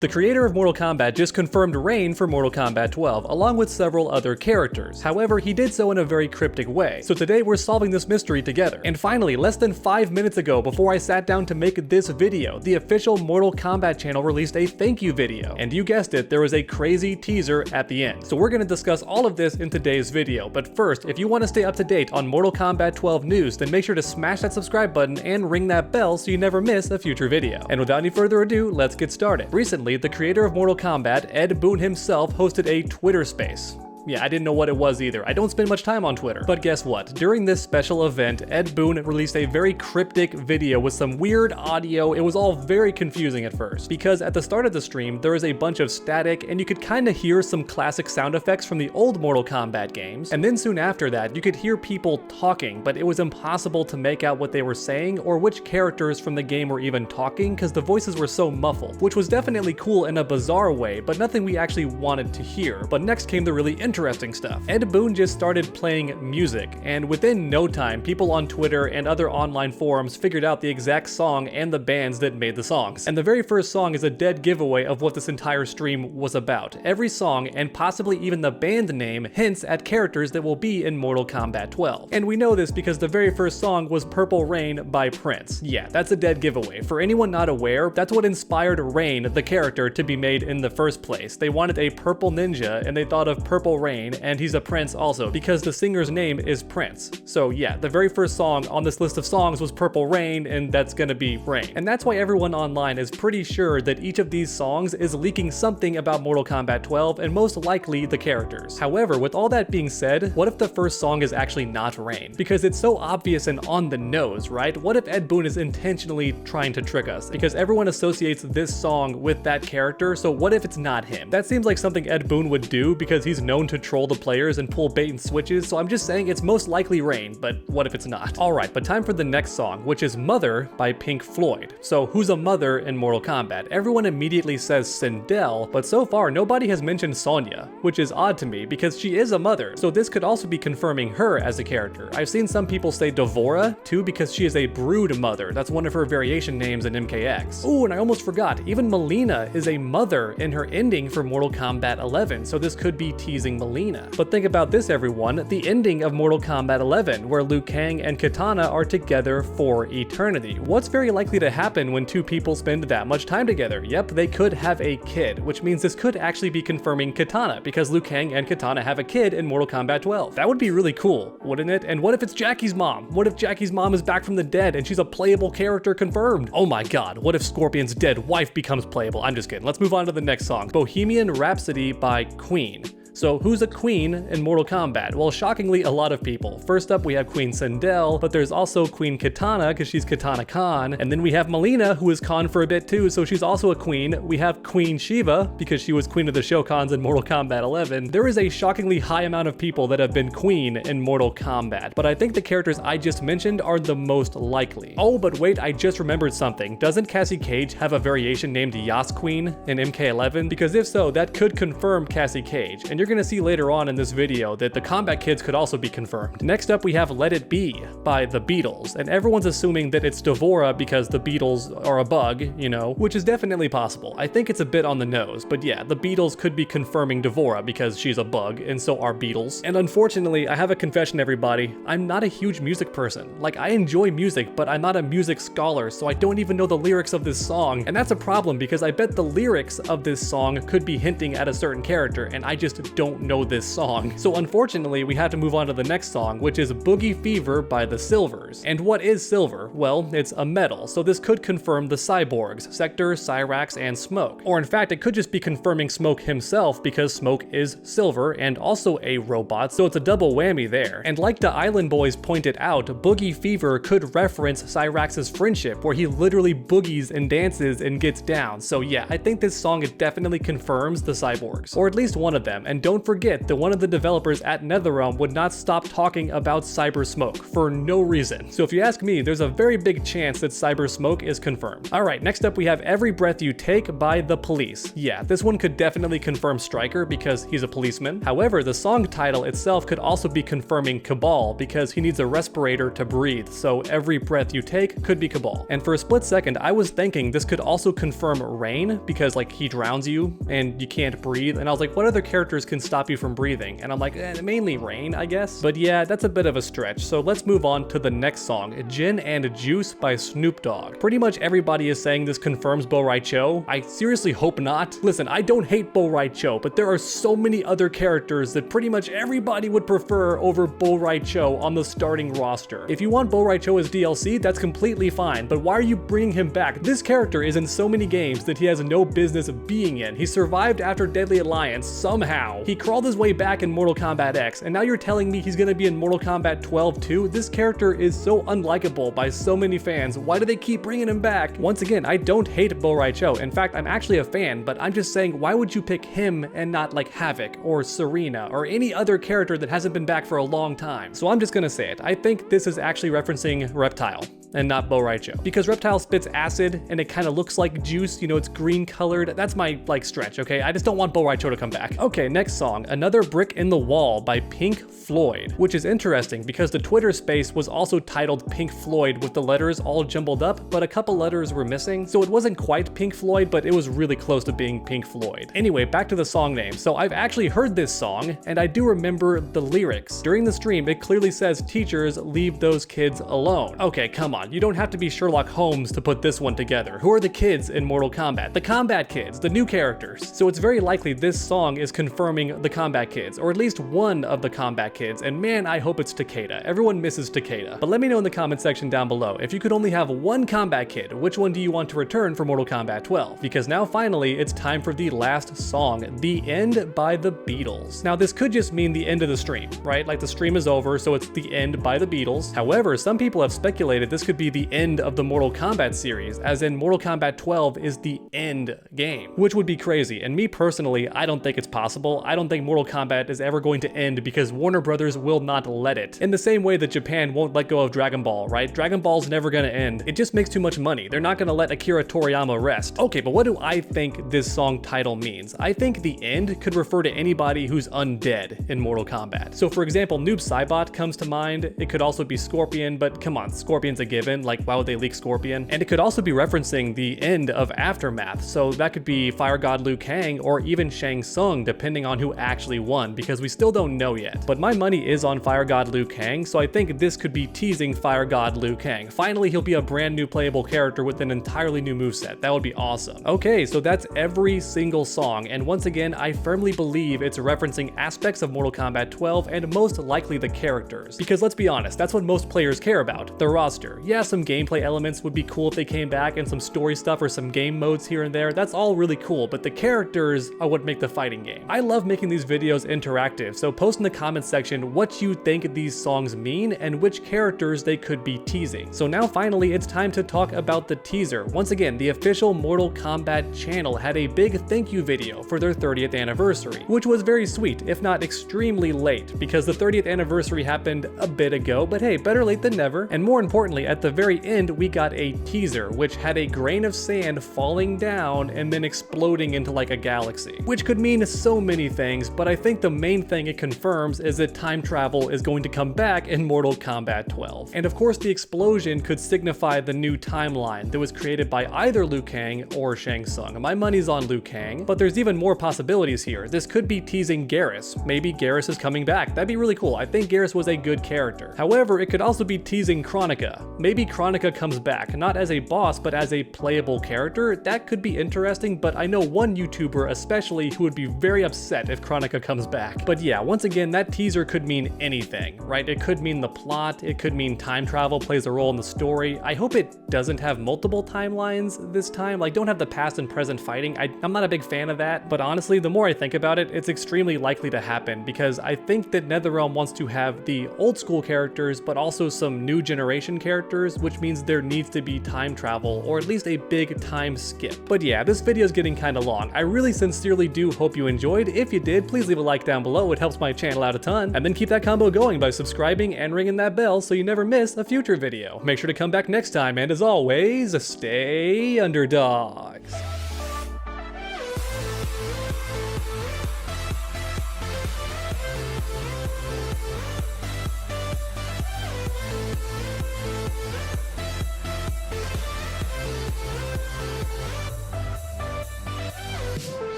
The creator of Mortal Kombat just confirmed Rain for Mortal Kombat 12, along with several other characters. However, he did so in a very cryptic way. So today we're solving this mystery together. And finally, less than 5 minutes ago, before I sat down to make this video, the official Mortal Kombat channel released a thank you video. And you guessed it, there was a crazy teaser at the end. So we're gonna discuss all of this in today's video. But first, if you want to stay up to date on Mortal Kombat 12 news, then make sure to smash that subscribe button and ring that bell so you never miss a future video. And without any further ado, let's get started. Recently, the creator of Mortal Kombat, Ed Boon himself, hosted a Twitter space. Yeah, I didn't know what it was either. I don't spend much time on Twitter. But guess what? During this special event, Ed Boon released a very cryptic video with some weird audio. It was all very confusing at first, because at the start of the stream, there was a bunch of static, and you could kind of hear some classic sound effects from the old Mortal Kombat games. And then soon after that, you could hear people talking, but it was impossible to make out what they were saying or which characters from the game were even talking, because the voices were so muffled, which was definitely cool in a bizarre way, but nothing we actually wanted to hear. But next came the really interesting stuff. Ed Boon just started playing music, and within no time, people on Twitter and other online forums figured out the exact song and the bands that made the songs. And the very first song is a dead giveaway of what this entire stream was about. Every song, and possibly even the band name, hints at characters that will be in Mortal Kombat 12. And we know this because the very first song was Purple Rain by Prince. Yeah, that's a dead giveaway. For anyone not aware, that's what inspired Rain, the character, to be made in the first place. They wanted a purple ninja, and they thought of Purple Rain, and he's a prince also, because the singer's name is Prince. So yeah, the very first song on this list of songs was Purple Rain, and that's gonna be Rain. And that's why everyone online is pretty sure that each of these songs is leaking something about Mortal Kombat 12, and most likely the characters. However, with all that being said, what if the first song is actually not Rain? Because it's so obvious and on the nose, right? What if Ed Boon is intentionally trying to trick us? Because everyone associates this song with that character, so what if it's not him? That seems like something Ed Boon would do because he's known to troll the players and pull bait and switches, so I'm just saying it's most likely Rain, but what if it's not? Alright, but time for the next song, which is Mother by Pink Floyd. So who's a mother in Mortal Kombat? Everyone immediately says Sindel, but so far nobody has mentioned Sonya, which is odd to me because she is a mother, so this could also be confirming her as a character. I've seen some people say Devora too because she is a brood mother. That's one of her variation names in MKX. Ooh, and I almost forgot, even Mileena is a mother in her ending for Mortal Kombat 11, so this could be teasing Mileena. But think about this, everyone, the ending of Mortal Kombat 11, where Liu Kang and Kitana are together for eternity. What's very likely to happen when two people spend that much time together? Yep, they could have a kid, which means this could actually be confirming Kitana, because Liu Kang and Kitana have a kid in Mortal Kombat 12. That would be really cool, wouldn't it? And what if it's Jackie's mom? What if Jackie's mom is back from the dead and she's a playable character confirmed? Oh my god, what if Scorpion's dead wife becomes playable? I'm just kidding. Let's move on to the next song, Bohemian Rhapsody by Queen. So who's a queen in Mortal Kombat? Well, shockingly, a lot of people. First up, we have Queen Sindel, but there's also Queen Kitana, because she's Kitana Khan. And then we have Mileena, who is Khan for a bit too, so she's also a queen. We have Queen Shiva, because she was Queen of the Shokans in Mortal Kombat 11. There is a shockingly high amount of people that have been queen in Mortal Kombat, but I think the characters I just mentioned are the most likely. Oh, but wait, I just remembered something. Doesn't Cassie Cage have a variation named Yas Queen in MK11? Because if so, that could confirm Cassie Cage. And you're gonna see later on in this video that the Kombat Kids could also be confirmed. Next up, we have Let It Be by the Beatles, and everyone's assuming that it's Devora because the Beatles are a bug, you know, which is definitely possible. I think it's a bit on the nose, but yeah, the Beatles could be confirming Devora because she's a bug, and so are Beatles. And unfortunately, I have a confession, everybody. I'm not a huge music person. Like, I enjoy music, but I'm not a music scholar, so I don't even know the lyrics of this song. And that's a problem because I bet the lyrics of this song could be hinting at a certain character, and I just don't know this song. So unfortunately, we have to move on to the next song, which is Boogie Fever by the Silvers. And what is silver? Well, it's a metal, so this could confirm the cyborgs, Sector, Cyrax, and Smoke. Or in fact, it could just be confirming Smoke himself because Smoke is silver and also a robot, so it's a double whammy there. And like the Island Boys pointed out, Boogie Fever could reference Cyrax's friendship, where he literally boogies and dances and gets down. So yeah, I think this song definitely confirms the cyborgs, or at least one of them, and And don't forget that one of the developers at NetherRealm would not stop talking about Cyber Smoke for no reason. So if you ask me, there's a very big chance that Cyber Smoke is confirmed. Alright, next up we have Every Breath You Take by The Police. Yeah, this one could definitely confirm Stryker because he's a policeman. However, the song title itself could also be confirming Cabal because he needs a respirator to breathe, so Every Breath You Take could be Cabal. And for a split second, I was thinking this could also confirm Rain because like he drowns you and you can't breathe, and I was like, what other characters can stop you from breathing? And I'm like, mainly Rain, I guess. But yeah, that's a bit of a stretch, so let's move on to the next song, Gin and Juice by Snoop Dogg. Pretty much everybody is saying this confirms Bo' Rai Cho. I seriously hope not. Listen, I don't hate Bo' Rai Cho, but there are so many other characters that pretty much everybody would prefer over Bo' Rai Cho on the starting roster. If you want Bo' Rai Cho as DLC, that's completely fine, but why are you bringing him back? This character is in so many games that he has no business being in. He survived after Deadly Alliance somehow. He crawled his way back in Mortal Kombat X, and now you're telling me he's gonna be in Mortal Kombat 12 too? This character is so unlikable by so many fans. Why do they keep bringing him back? Once again, I don't hate Bo' Rai Cho. In fact, I'm actually a fan, but I'm just saying, why would you pick him and not like Havoc or Serena or any other character that hasn't been back for a long time? So I'm just gonna say it. I think this is actually referencing Reptile and not Bo' Rai Cho, because Reptile spits acid and it kind of looks like juice, you know, it's green colored. That's my like stretch, okay? I just don't want Bo' Rai Cho to come back. Okay, next song, Another Brick in the Wall by Pink Floyd, which is interesting because the Twitter space was also titled Pink Floyd with the letters all jumbled up, but a couple letters were missing, so it wasn't quite Pink Floyd, but it was really close to being Pink Floyd. Anyway, back to the song name. So I've actually heard this song, and I do remember the lyrics. During the stream, it clearly says, "Teachers, leave those kids alone." Okay, come on. You don't have to be Sherlock Holmes to put this one together. Who are the kids in Mortal Kombat? The Kombat kids, the new characters. So it's very likely this song is confirming the Kombat kids, or at least one of the Kombat kids, and man, I hope it's Takeda. Everyone misses Takeda. But let me know in the comment section down below, if you could only have one Kombat kid, which one do you want to return for Mortal Kombat 12? Because now finally, it's time for the last song, The End by the Beatles. Now this could just mean the end of the stream, right? Like the stream is over, so it's The End by the Beatles. However, some people have speculated this could be the end of the Mortal Kombat series, as in Mortal Kombat 12 is the end game, which would be crazy. And me personally, I don't think it's possible. I don't think Mortal Kombat is ever going to end because Warner Brothers will not let it. In the same way that Japan won't let go of Dragon Ball, right? Dragon Ball's never gonna end. It just makes too much money. They're not gonna let Akira Toriyama rest. Okay, but what do I think this song title means? I think the end could refer to anybody who's undead in Mortal Kombat. So for example, Noob Saibot comes to mind. It could also be Scorpion, but come on, Scorpion's a given. Like, why would they leak Scorpion? And it could also be referencing the end of Aftermath, so that could be Fire God Liu Kang or even Shang Tsung, depending on who actually won, because we still don't know yet. But my money is on Fire God Liu Kang, so I think this could be teasing Fire God Liu Kang. Finally, he'll be a brand new playable character with an entirely new moveset. That would be awesome. Okay, so that's every single song, and once again, I firmly believe it's referencing aspects of Mortal Kombat 12 and most likely the characters. Because let's be honest, that's what most players care about, the roster. Yeah, some gameplay elements would be cool if they came back, and some story stuff or some game modes here and there. That's all really cool, but the characters are what make the fighting game. I love making these videos interactive, so post in the comment section what you think these songs mean and which characters they could be teasing. So now finally, it's time to talk about the teaser. Once again, the official Mortal Kombat channel had a big thank you video for their 30th anniversary, which was very sweet, if not extremely late, because the 30th anniversary happened a bit ago, but hey, better late than never. And more importantly, at the very end, we got a teaser, which had a grain of sand falling down and then exploding into like a galaxy, which could mean so many things, but I think the main thing it confirms is that time travel is going to come back in Mortal Kombat 12. And of course, the explosion could signify the new timeline that was created by either Liu Kang or Shang Tsung. My money's on Liu Kang, but there's even more possibilities here. This could be teasing Garrus. Maybe Garrus is coming back. That'd be really cool. I think Garrus was a good character. However, it could also be teasing Kronika. Maybe Kronika comes back, not as a boss, but as a playable character. That could be interesting, but I know one YouTuber especially who would be very upset if Kronika comes back. But yeah, once again, that teaser could mean anything, right? It could mean the plot, it could mean time travel plays a role in the story. I hope it doesn't have multiple timelines this time, like don't have the past and present fighting. I'm not a big fan of that, but honestly, the more I think about it, it's extremely likely to happen because I think that NetherRealm wants to have the old school characters, but also some new generation characters, which means there needs to be time travel, or at least a big time skip. But yeah, this video is getting kind of long. I really sincerely do hope you enjoyed. If if you did, please leave a like down below, it helps my channel out a ton. And then keep that combo going by subscribing and ringing that bell so you never miss a future video. Make sure to come back next time, and as always, stay underdogs.